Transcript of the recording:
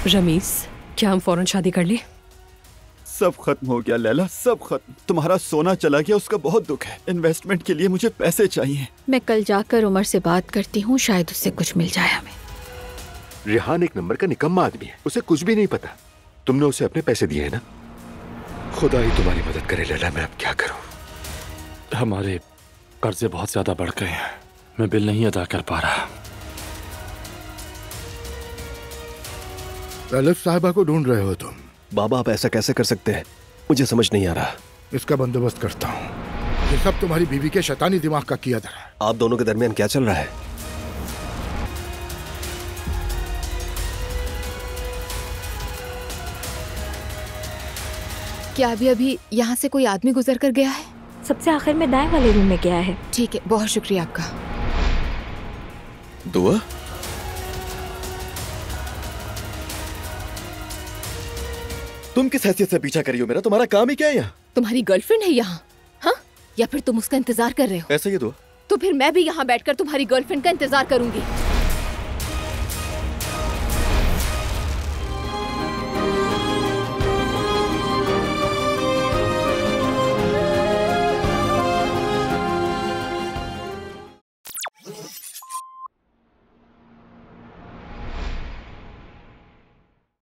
रमीज, क्या हम फौरन शादी कर ले? सब खत्म हो गया लैला, सब खत्म। तुम्हारा सोना चला गया, उसका बहुत दुख है। इन्वेस्टमेंट के लिए मुझे पैसे चाहिए। मैं कल जाकर उमर से बात करती हूँ, शायद उससे कुछ मिल जाए हमें। रिहान एक नंबर का निकम्मा आदमी है, उसे कुछ भी नहीं पता। तुमने उसे अपने पैसे दिए हैं ना? खुदा ही तुम्हारी मदद करे लैला, मैं अब क्या करूं? हमारे कर्जे बहुत ज्यादा बढ़ गए हैं, मैं बिल नहीं अदा कर पा रहा। तलफ साहिबा को ढूंढ रहे हो तुम? बाबा, आप ऐसा कैसे कर सकते हैं? मुझे समझ नहीं आ रहा। इसका बंदोबस्त करता हूँ। ये सब तुम्हारी बीवी के शैतानी दिमाग का किया था। आप दोनों के दरमियान क्या चल रहा है? क्या अभी यहाँ से कोई आदमी गुजर कर गया है? सबसे आखिर में दाएं वाले रूम में गया है। ठीक है, बहुत शुक्रिया आपका। दुआ? तुम किस हैसियत से पीछा करी हो मेरा? तुम्हारा काम ही क्या है यहाँ? तुम्हारी गर्लफ्रेंड है यहाँ? हाँ, या फिर तुम उसका इंतजार कर रहे हो? ऐसा ही दुआ। तो फिर मैं भी यहाँ बैठकर तुम्हारी गर्लफ्रेंड का इंतजार करूंगी।